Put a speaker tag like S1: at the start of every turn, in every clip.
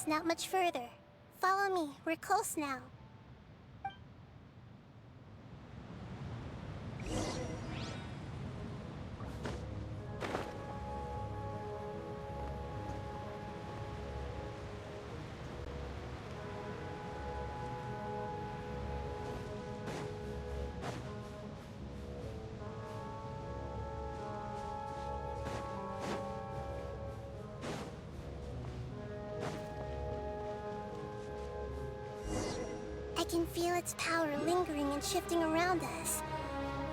S1: It's not much further. Follow me, we're close now. I can feel its power lingering and shifting around us.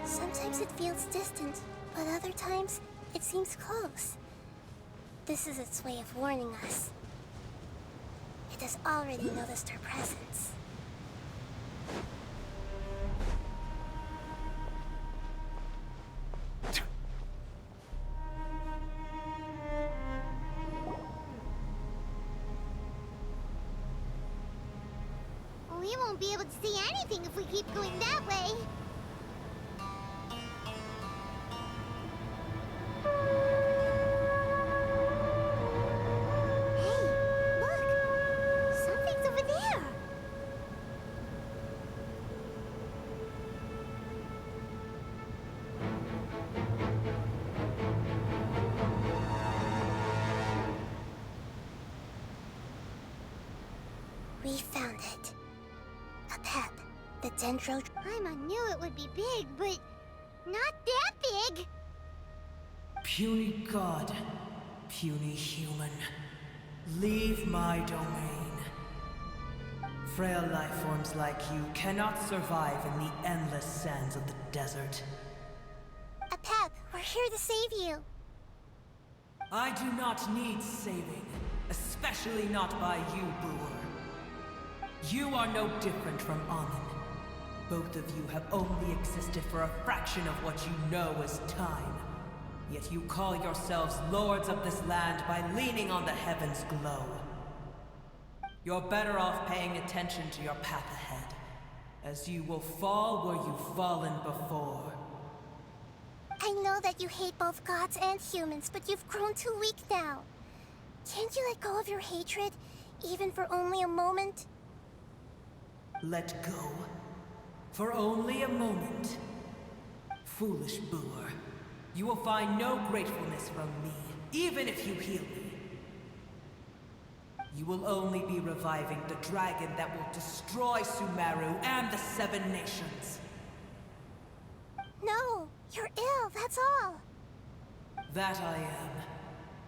S1: Sometimes it feels distant, but other times it seems close. This is its way of warning us. It has already noticed our presence.
S2: We won't be able to see anything if we keep going that way. Hey, look! Something's over there!
S1: We found it. Apep, the dendro...
S2: I knew it would be big, but not that big!
S3: Puny god, puny human, leave my domain. Frail life forms like you cannot survive in the endless sands of the desert.
S1: Apep, we're here to save you.
S3: I do not need saving, especially not by you, Boor. You are no different from Amun. Both of you have only existed for a fraction of what you know as time. Yet you call yourselves lords of this land by leaning on the heavens' glow. You're better off paying attention to your path ahead, as you will fall where you've fallen before.
S1: I know that you hate both gods and humans, but you've grown too weak now. Can't you let go of your hatred, even for only a moment?
S3: Let go? For only a moment? Foolish Boor. You will find no gratefulness from me, even if you heal me. You will only be reviving the dragon that will destroy Sumeru and the Seven Nations.
S1: No, you're ill, that's all.
S3: That I am.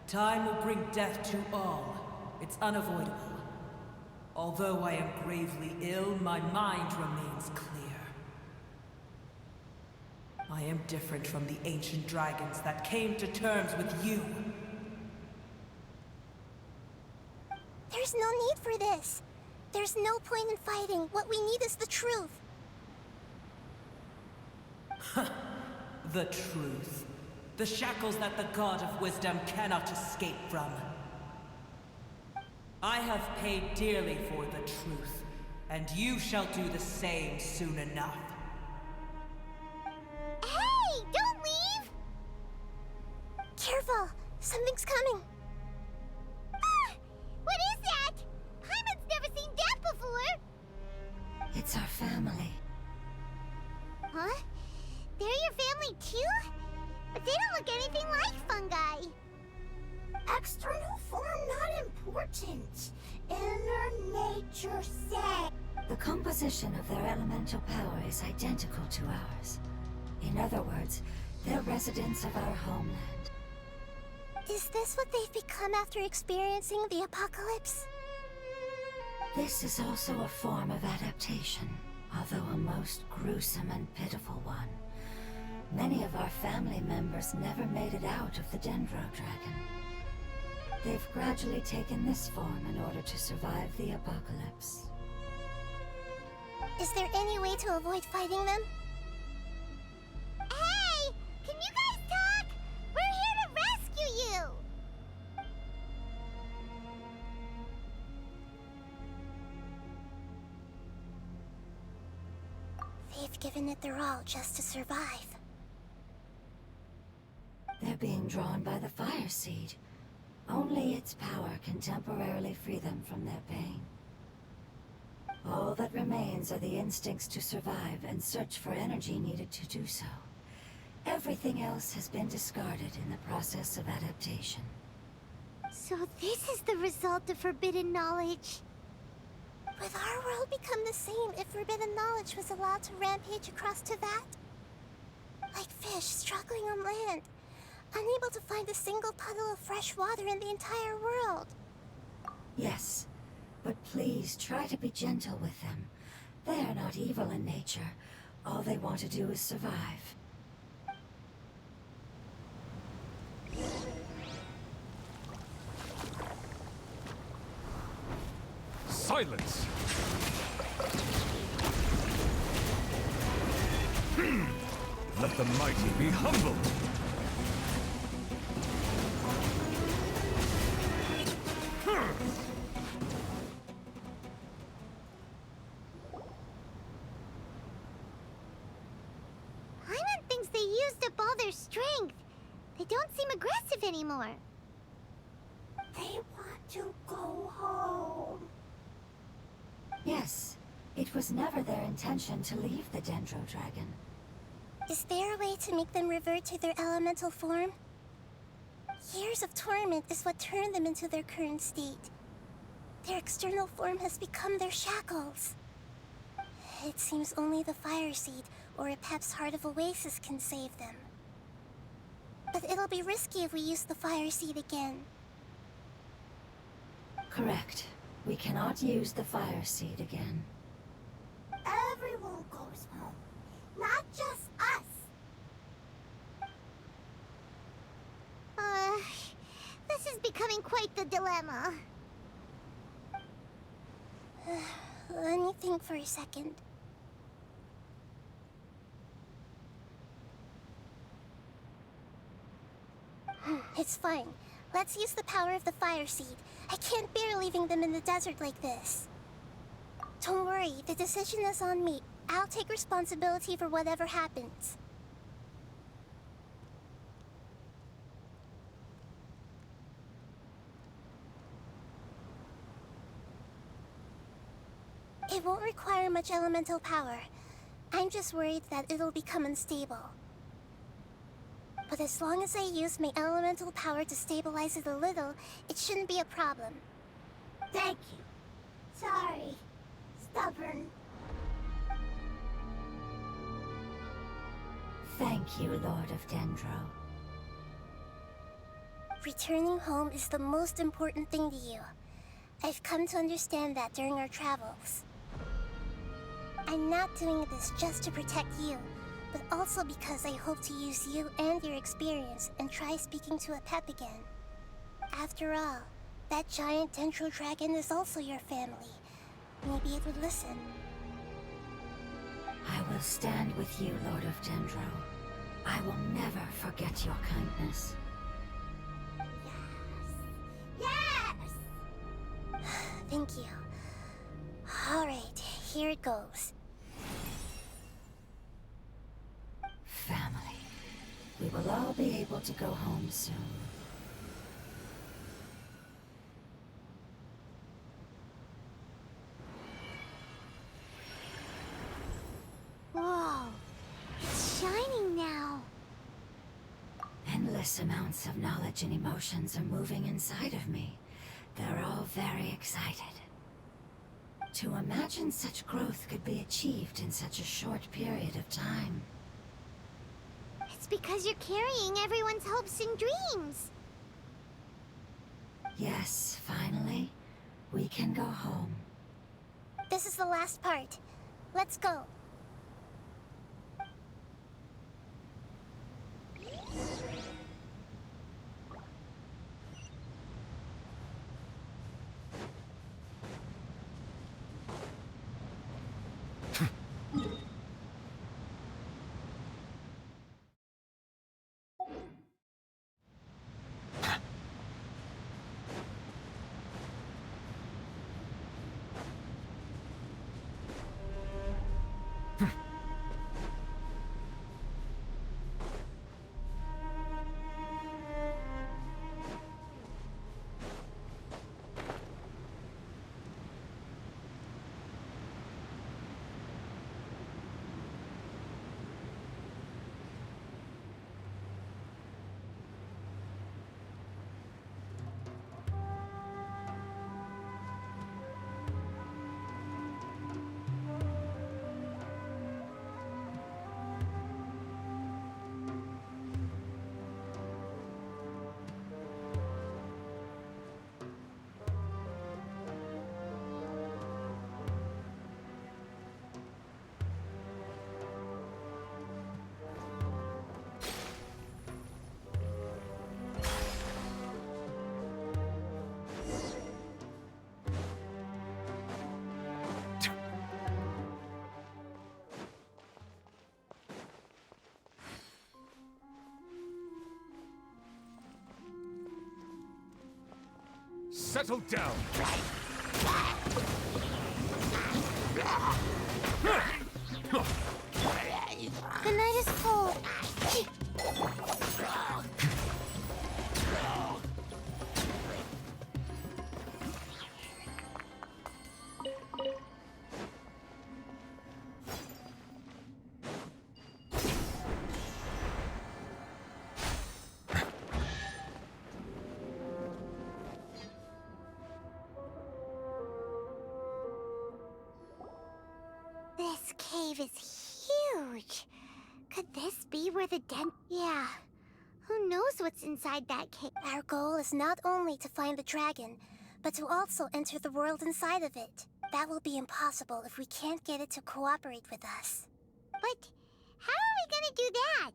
S3: Time will bring death to all. It's unavoidable. Although I am gravely ill, my mind remains clear. I am different from the ancient dragons that came to terms with you.
S1: There's no need for this. There's no point in fighting. What we need is the truth.
S3: The truth. The shackles that the God of Wisdom cannot escape from. I have paid dearly for the truth, and you shall do the same soon enough.
S2: Hey, don't leave!
S1: Careful, something's coming.
S2: Ah, what is that? Hyman's never seen that before!
S4: It's our family.
S2: Huh? They're your family too? But they don't look anything like fungi.
S5: External form not important. Inner nature say.
S4: The composition of their elemental power is identical to ours. In other words, they're residents of our homeland.
S1: Is this what they've become after experiencing the apocalypse?
S4: This is also a form of adaptation, although a most gruesome and pitiful one. Many of our family members never made it out of the Dendro Dragon. They've gradually taken this form in order to survive the apocalypse.
S1: Is there any way to avoid fighting them?
S2: Hey! Can you guys talk? We're here to rescue you!
S1: They've given it their all just to survive.
S4: They're being drawn by the fire seed. Only its power can temporarily free them from their pain. All that remains are the instincts to survive and search for energy needed to do so. Everything else has been discarded in the process of adaptation.
S2: So this is the result of forbidden knowledge.
S1: Would our world become the same if forbidden knowledge was allowed to rampage across Teyvat? Like fish struggling on land, unable to find a single puddle of fresh water in the entire world.
S4: Yes, but please try to be gentle with them. They are not evil in nature. All they want to do is survive.
S6: Silence! Let the mighty be humbled!
S2: Paimon thinks they used up all their strength. They don't seem aggressive anymore.
S5: They want to go home.
S4: Yes, it was never their intention to leave the Dendro Dragon.
S1: Is there a way to make them revert to their elemental form? Years of torment is what turned them into their current state. Their external form has become their shackles. It seems only the Fire Seed or Apep's Heart of Oasis can save them. But it'll be risky if we use the Fire Seed again.
S4: Correct. We cannot use the Fire Seed again.
S5: Everyone goes home, not just us.
S2: This is becoming quite the dilemma.
S1: Let me think for a second. It's fine. Let's use the power of the Fire Seed. I can't bear leaving them in the desert like this. Don't worry, the decision is on me. I'll take responsibility for whatever happens. It won't require much elemental power. I'm just worried that it'll become unstable. But as long as I use my elemental power to stabilize it a little, it shouldn't be a problem.
S5: Thank you. Sorry. Stubborn.
S4: Thank you, Lord of Dendro.
S1: Returning home is the most important thing to you. I've come to understand that during our travels. I'm not doing this just to protect you, but also because I hope to use you and your experience and try speaking to Apep again. After all, that giant Dendro dragon is also your family. Maybe it would listen.
S4: I will stand with you, Lord of Dendro. I will never forget your kindness.
S5: Yes!
S1: Thank you. Alright, here it goes.
S4: Family. We will all be able to go home soon.
S2: Whoa, it's shining now.
S4: Endless amounts of knowledge and emotions are moving inside of me. They're all very excited. To imagine such growth could be achieved in such a short period of time.
S2: It's because you're carrying everyone's hopes and dreams.
S4: Yes, finally, we can go home.
S1: This is the last part. Let's go.
S6: settle down.
S2: The night is cold. This cave is huge. Could this be where the den... Yeah. Who knows what's inside that cave?
S1: Our goal is not only to find the dragon, but to also enter the world inside of it. That will be impossible if we can't get it to cooperate with us.
S2: But how are we gonna do that?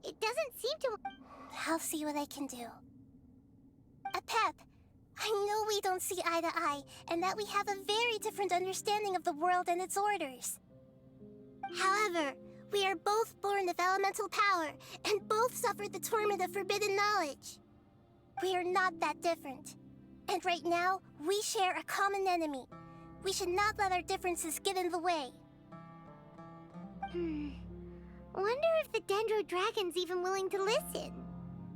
S2: It doesn't seem to...
S1: I'll see what I can do. Apep, I know we don't see eye to eye, and that we have a very different understanding of the world and its orders. However, we are both born of elemental power, and both suffered the torment of forbidden knowledge. We are not that different. And right now, we share a common enemy. We should not let our differences get in the way.
S2: Wonder if the Dendro Dragon's even willing to listen.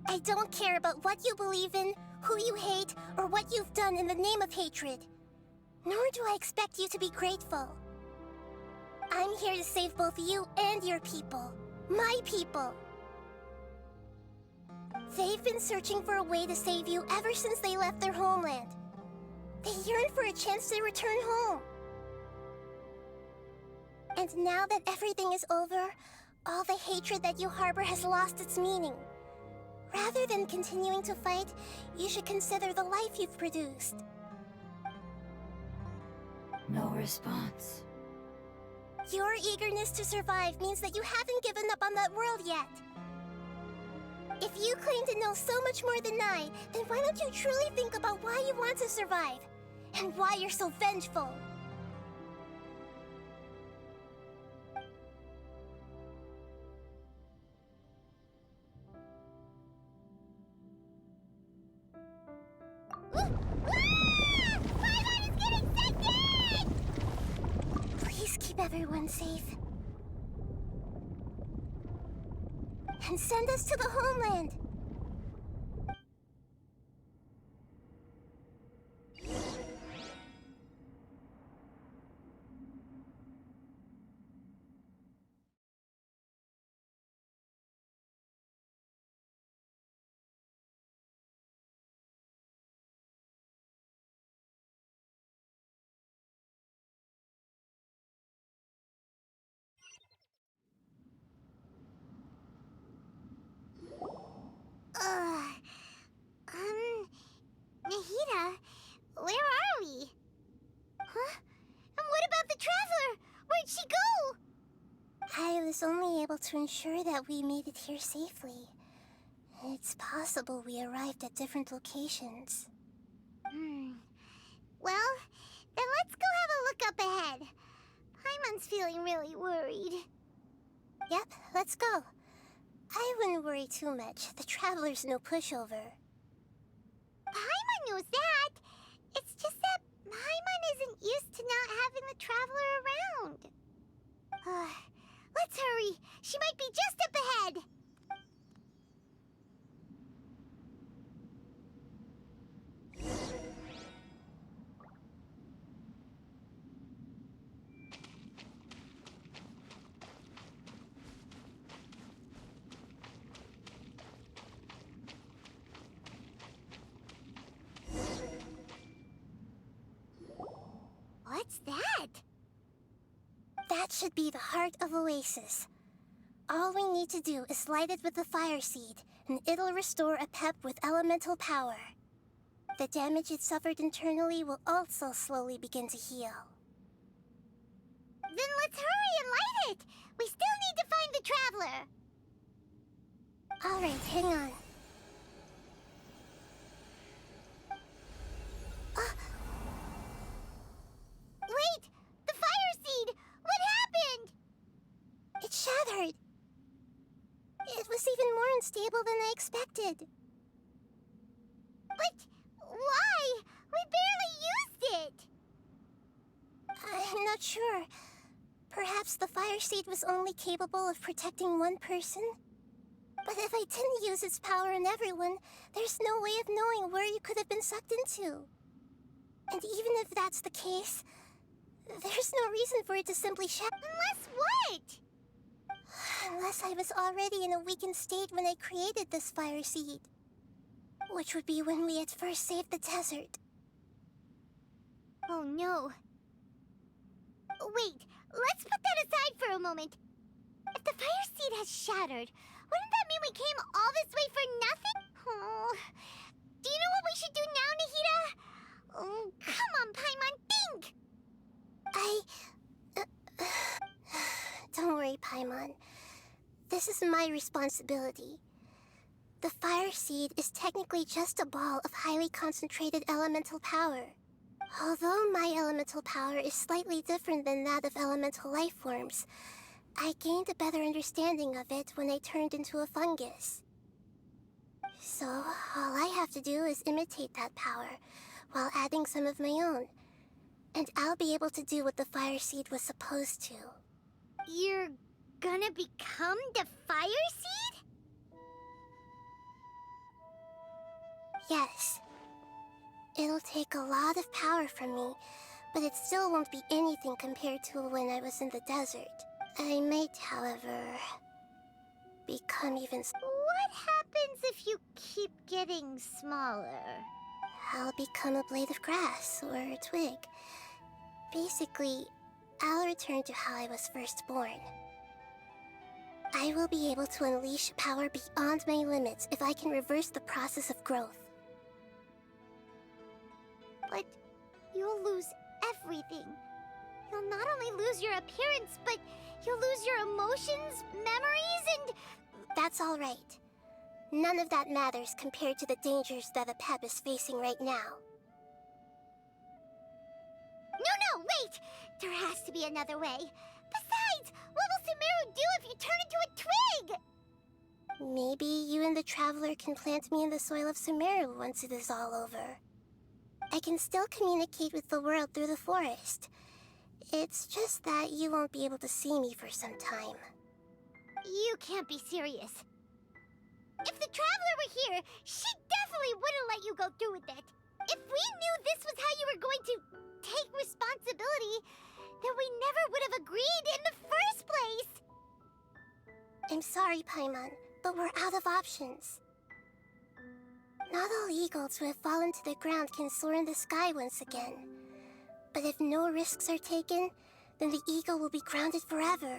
S1: I don't care about what you believe in, who you hate, or what you've done in the name of hatred. Nor do I expect you to be grateful. I'm here to save both you and your people. My people. They've been searching for a way to save you ever since they left their homeland. They yearn for a chance to return home. And now that everything is over, all the hatred that you harbor has lost its meaning. Rather than continuing to fight, you should consider the life you've produced.
S4: No response.
S1: Your eagerness to survive means that you haven't given up on that world yet. If you claim to know so much more than I, then why don't you truly think about why you want to survive? And why you're so vengeful?
S2: Paimon is getting scented!
S1: Please keep everyone safe. And send us to the homeland.
S2: Nihida, where are we? Huh? And what about the traveler? Where'd she go?
S1: I was only able to ensure that we made it here safely. It's possible we arrived at different locations.
S2: Well, then let's go have a look up ahead. Paimon's feeling really worried.
S1: Yep, let's go. I wouldn't worry too much. The traveler's no pushover.
S2: Paimon knows that. It's just that Paimon isn't used to not having the traveler around. Let's hurry. She might be just up ahead. What's that?
S1: That should be the heart of Oasis. All we need to do is light it with the fire seed, and it'll restore Apep with elemental power. The damage it suffered internally will also slowly begin to heal.
S2: Then let's hurry and light it! We still need to find the traveler!
S1: Alright, hang on.
S2: Wait! The fire seed! What happened?
S1: It shattered! It was even more unstable than I expected.
S2: But why? We
S1: I'm not sure. Perhaps the fire seed was only capable of protecting one person? But if I didn't use its power on everyone, there's no way of knowing where you could have been sucked into. And even if that's the case, there's no reason for it to simply shatter.
S2: Unless what?
S1: Unless I was already in a weakened state when I created this fire seed. Which would be when we had first saved the desert.
S2: Oh no. Wait, let's put that aside for a moment. If the fire seed has shattered, wouldn't that mean we came all this way for nothing? Oh. Do you know what we should do now, Nihida? Oh, come on, Paimon, think!
S1: Don't worry, Paimon. This is my responsibility. The fire seed is technically just a ball of highly concentrated elemental power. Although my elemental power is slightly different than that of elemental life forms, I gained a better understanding of it when I turned into a fungus. So, all I have to do is imitate that power, while adding some of my own. And I'll be able to do what the fire seed was supposed to.
S2: You're gonna become the fire seed?
S1: Yes. It'll take a lot of power from me, but it still won't be anything compared to when I was in the desert. I might, however, become even...
S2: What happens if you keep getting smaller?
S1: I'll become a blade of grass or a twig. Basically, I'll return to how I was first born. I will be able to unleash power beyond my limits if I can reverse the process of growth.
S2: But you'll lose everything. You'll not only lose your appearance, but you'll lose your emotions, memories, and...
S1: That's all right. None of that matters compared to the dangers that Apep is facing right now.
S2: No, wait! There has to be another way. Besides, what will Sumeru do if you turn into a twig?
S1: Maybe you and the Traveler can plant me in the soil of Sumeru once it is all over. I can still communicate with the world through the forest. It's just that you won't be able to see me for some time.
S2: You can't be serious. If the Traveler were here, she definitely wouldn't let you go through with it. If we knew this was how you were going to take responsibility, then we never would have agreed in the first place.
S1: I'm sorry, Paimon, but we're out of options. Not all eagles who have fallen to the ground can soar in the sky once again. But if no risks are taken, then the eagle will be grounded forever.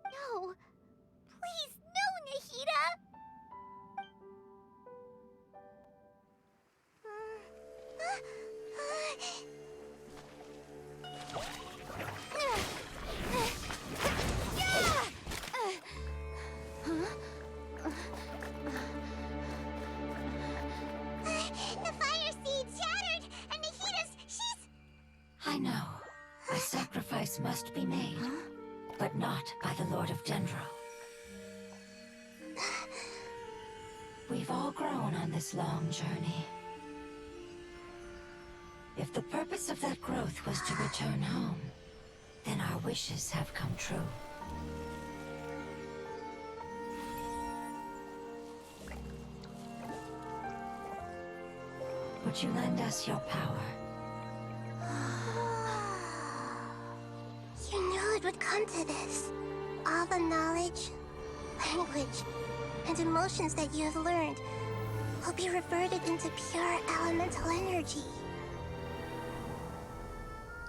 S2: No. Please, no, Nihida! The fire seed shattered, and she's...
S4: I know. A sacrifice must be made, but not by the Lord of Dendro. We've all grown on this long journey. If the purpose of that growth was to return home, then our wishes have come true. Would you lend us your power?
S1: You knew it would come to this. All the knowledge, language, and emotions that you have learned will be reverted into pure elemental energy.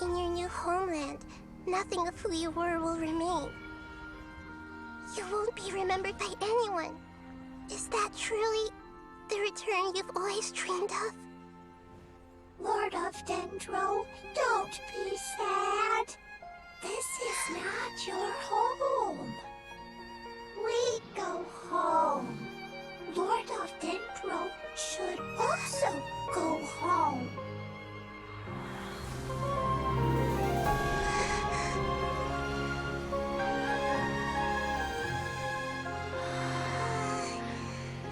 S1: In your new homeland, nothing of who you were will remain. You won't be remembered by anyone. Is that truly the return you've always dreamed of?
S5: Lord of Dendro, don't be sad. This is not your home. We go home. Lord of Dendro should also go home.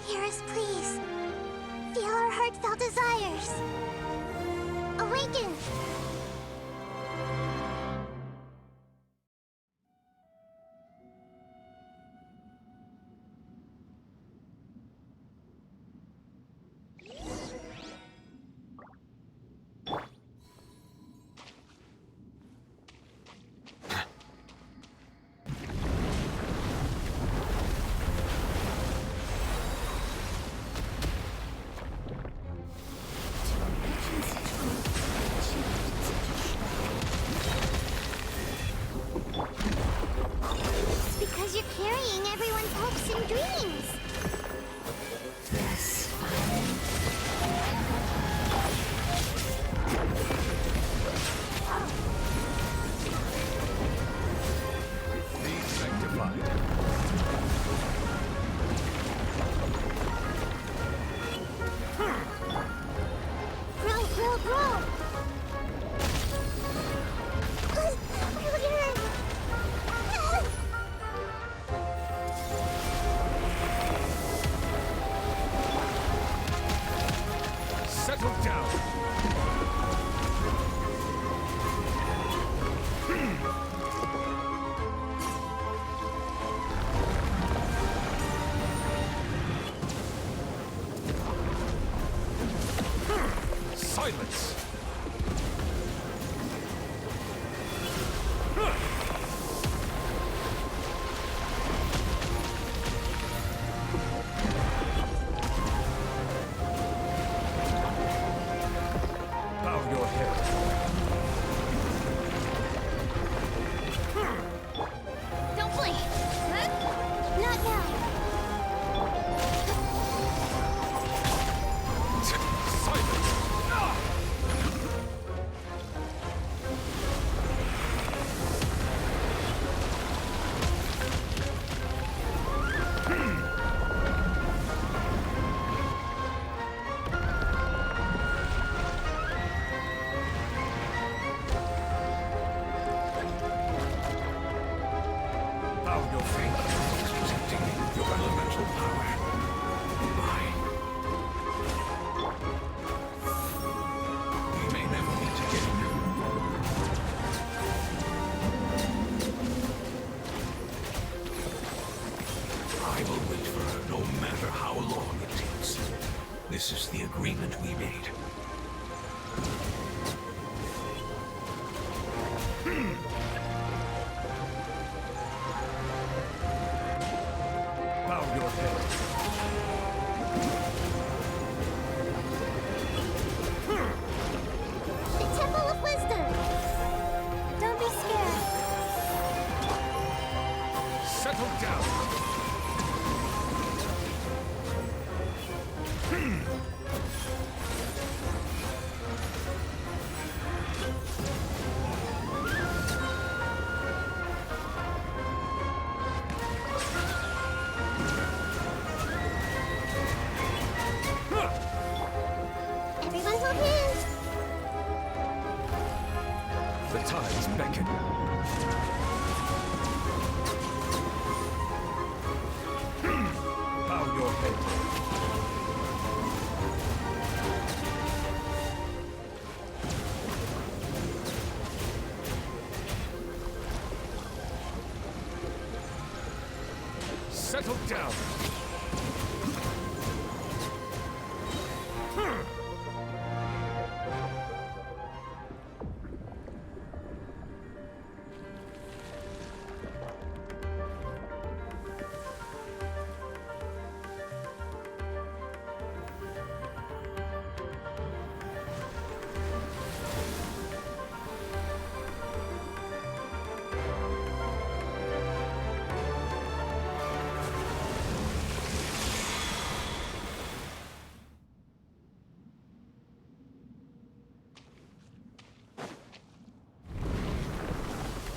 S1: Hear us, please. Feel our heartfelt desires. Awaken!
S6: Settle down. Silence! Bow your head.
S2: Don't blink. Huh? Not now.
S6: Silence! Bow your faith, protecting your elemental power. Mine. We may never meet again. I will wait for her no matter how long it takes. This is the agreement we made. Bow your head.
S2: The Temple of Wisdom. Don't be scared.
S6: Settle down.
S2: Everyone hold hands.
S6: The tides beckon. Bow your head. Settle down.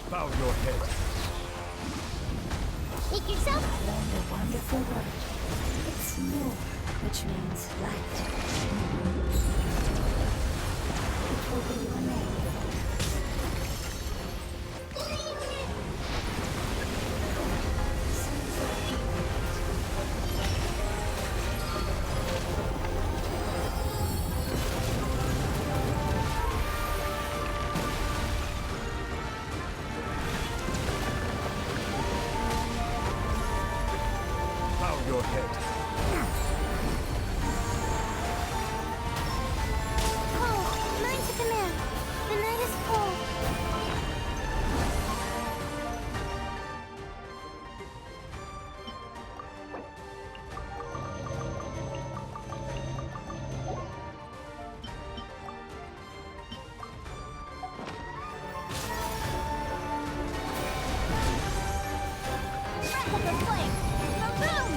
S6: Bow your head.
S2: Make yourself.
S4: Learned a wonderful word. It's nur, which means light. It will be your name.
S6: Bow your head.
S2: Cold. Mine's a command. The night is cold. Strike up the flame. Boom!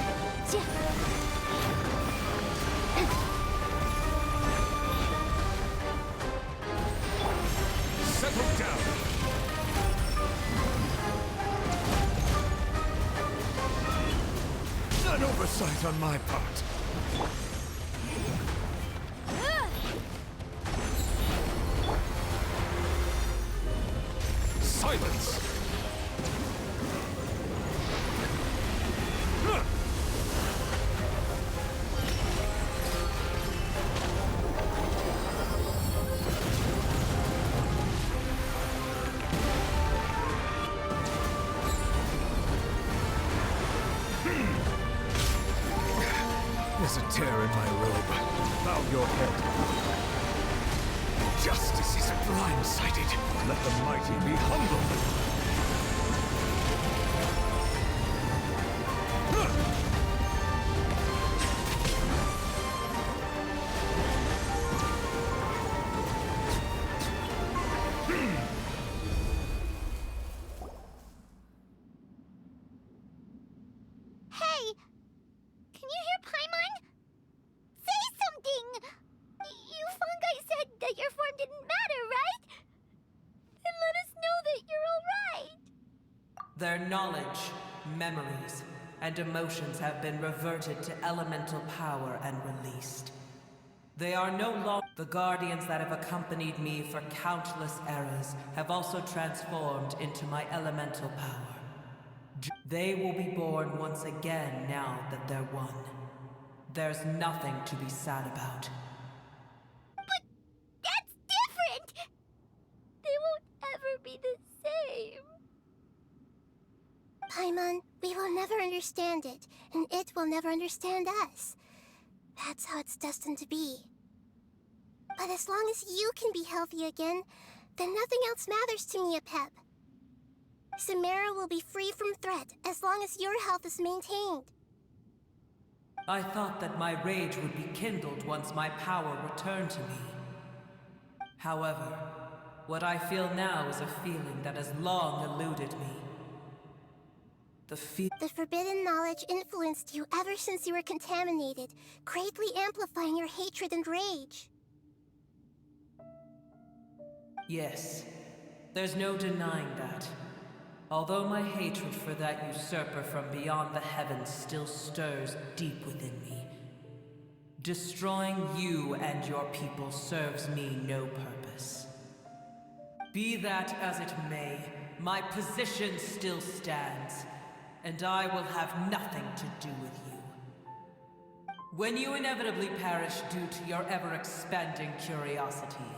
S6: Settle down. An oversight on my part. Silence!
S7: tear in my robe. Bow your head. Justice is blindsided. Let the mighty be humbled.
S2: Hey! Can you hear Paimon? Say something! You fungi said that your form didn't matter, right? Then let us know that you're alright!
S3: Their knowledge, memories, and emotions have been reverted to elemental power and released. They are no longer... The guardians that have accompanied me for countless eras have also transformed into my elemental power. They will be born once again now that they're one. There's nothing to be sad about.
S2: But that's different! They won't ever be the same.
S1: Paimon, we will never understand it, and it will never understand us. That's how it's destined to be. But as long as you can be healthy again, then nothing else matters to me, Apep. Samara will be free from threat as long as your health is maintained.
S3: I thought that my rage would be kindled once my power returned to me. However, what I feel now is a feeling that has long eluded me. The
S1: forbidden knowledge influenced you ever since you were contaminated, greatly amplifying your hatred and rage.
S3: Yes, there's no denying that. Although my hatred for that usurper from beyond the heavens still stirs deep within me, destroying you and your people serves me no purpose. Be that as it may, my position still stands, and I will have nothing to do with you. When you inevitably perish due to your ever-expanding curiosity,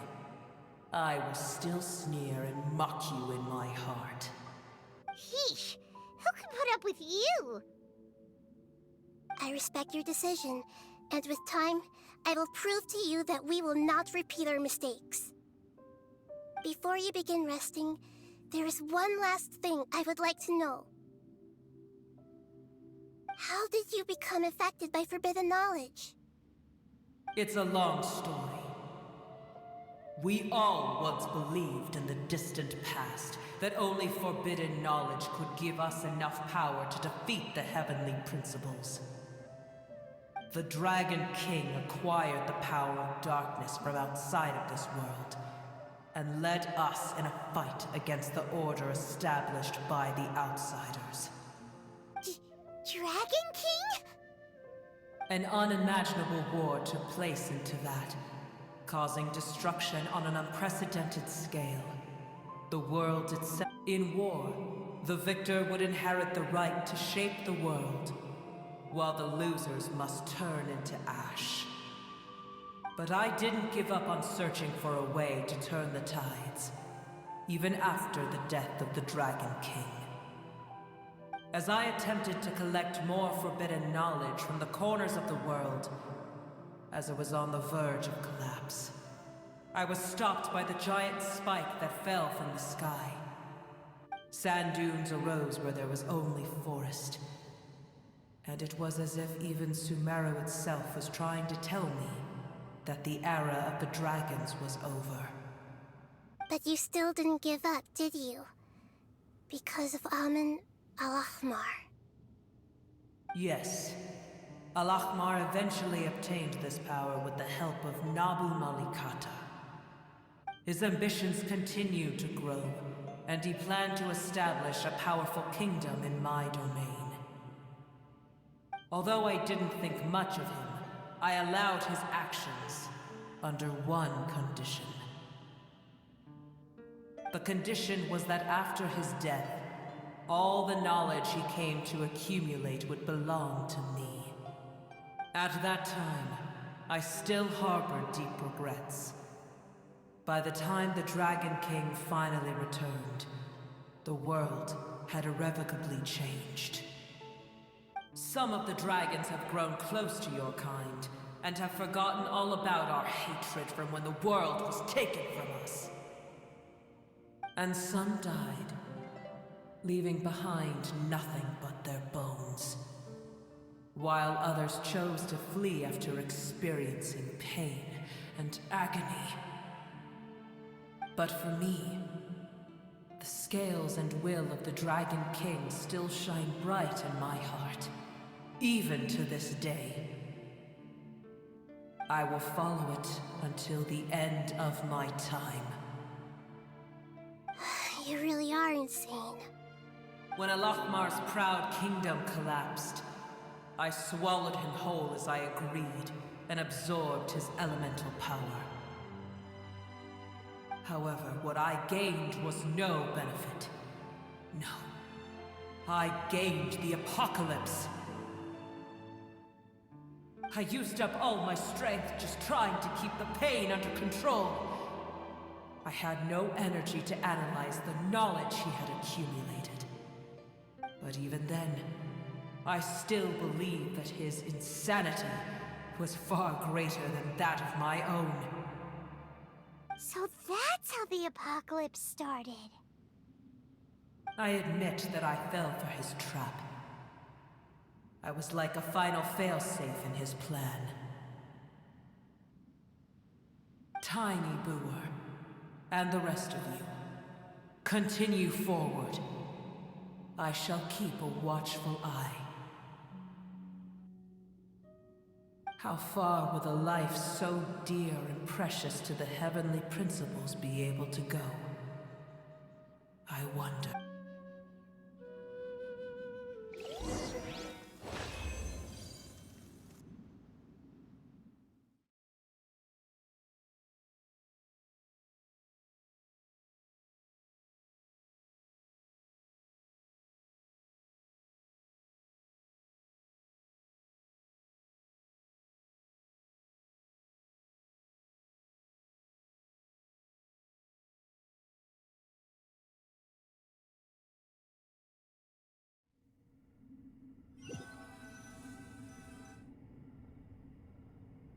S3: I will still sneer and mock you in my heart.
S2: Heesh, who can put up with you?
S1: I respect your decision, and with time, I will prove to you that we will not repeat our mistakes. Before you begin resting, there is one last thing I would like to know. How did you become affected by forbidden knowledge?
S3: It's a long story. We all once believed in the distant past that only forbidden knowledge could give us enough power to defeat the heavenly principles. The Dragon King acquired the power of darkness from outside of this world, and led us in a fight against the order established by the outsiders.
S2: Dragon King?
S3: An unimaginable war took place into that, causing destruction on an unprecedented scale. The world itself. In war, the victor would inherit the right to shape the world, while the losers must turn into ash. But I didn't give up on searching for a way to turn the tides, even after the death of the Dragon King. As I attempted to collect more forbidden knowledge from the corners of the world, as it was on the verge of collapse, I was stopped by the giant spike that fell from the sky. Sand dunes arose where there was only forest, and it was as if even Sumeru itself was trying to tell me that the era of the dragons was over.
S1: But you still didn't give up, did you? Because of Amun Al-Ahmar.
S3: Yes. Al-Ahmar eventually obtained this power with the help of Nabu Malikata. His ambitions continued to grow, and he planned to establish a powerful kingdom in my domain. Although I didn't think much of him, I allowed his actions under one condition. The condition was that after his death, all the knowledge he came to accumulate would belong to me. At that time, I still harbored deep regrets. By the time the Dragon King finally returned, the world had irrevocably changed. Some of the dragons have grown close to your kind, and have forgotten all about our hatred from when the world was taken from us. And some died, leaving behind nothing but their bones, while others chose to flee after experiencing pain and agony. But for me, the scales and will of the Dragon King still shine bright in my heart, even to this day. I will follow it until the end of my time.
S1: You really are insane.
S3: When Alachmar's proud kingdom collapsed, I swallowed him whole as I agreed, and absorbed his elemental power. However, what I gained was no benefit. No. I gained the apocalypse. I used up all my strength just trying to keep the pain under control. I had no energy to analyze the knowledge he had accumulated. But even then, I still believed that his insanity was far greater than that of my own.
S2: So that's how the apocalypse started.
S3: I admit that I fell for his trap. I was like a final failsafe in his plan. Tiny Boer, and the rest of you, continue forward. I shall keep a watchful eye. How far will a life so dear and precious to the heavenly principles be able to go? I wonder.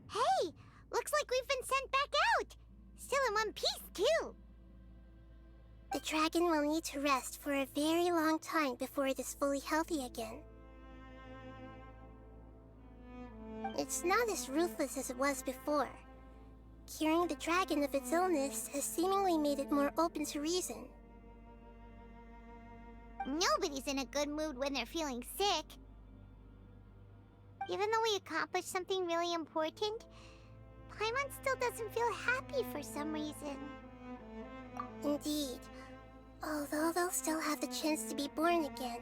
S2: Hey, looks like we've been sent back out. Still in one piece, too.
S1: The dragon will need to rest for a very long time before it is fully healthy again. It's not as ruthless as it was before. Curing the dragon of its illness has seemingly made it more open to reason.
S2: Nobody's in a good mood when they're feeling sick. Even though we accomplished something really important, Paimon still doesn't feel happy for some reason.
S1: Indeed. Although they'll still have the chance to be born again,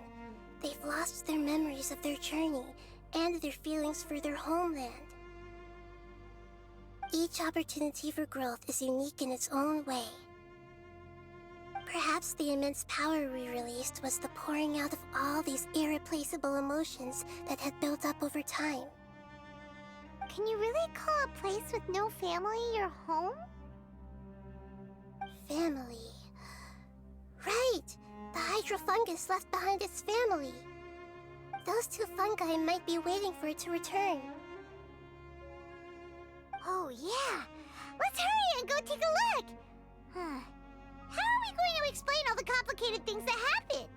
S1: they've lost their memories of their journey and their feelings for their homeland. Each opportunity for growth is unique in its own way. Perhaps the immense power we released was the pouring out of all these irreplaceable emotions that had built up over time.
S2: Can you really call a place with no family your home?
S1: Family. Right! The hydrofungus left behind its family. Those two fungi might be waiting for it to return.
S2: Oh yeah! Let's hurry and go take a look! How are we going to explain all the complicated things that happened?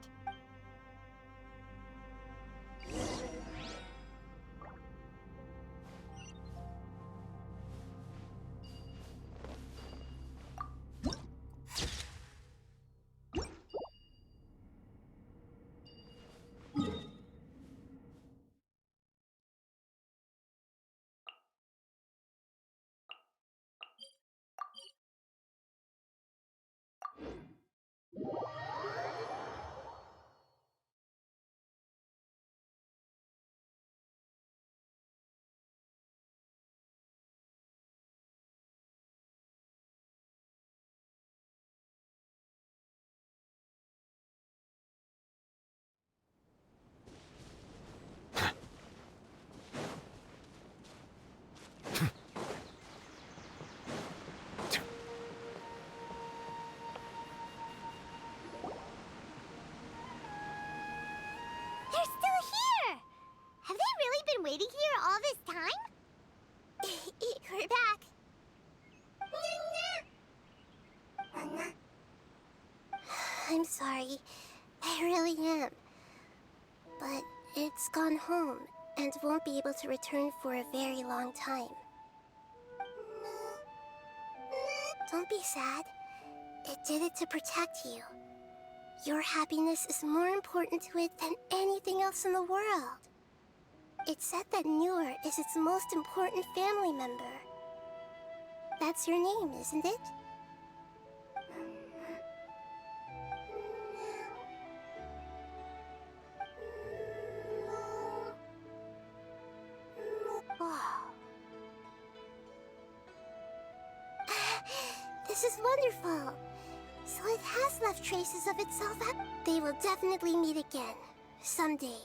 S2: waiting here all this time? We're back.
S1: I'm sorry. I really am. But it's gone home and won't be able to return for a very long time. Don't be sad. It did it to protect you. Your happiness is more important to it than anything else in the world. It's said that Newer is its most important family member. That's your name, isn't it? Oh. This is wonderful. So it has left traces of itself. They will definitely meet again, someday.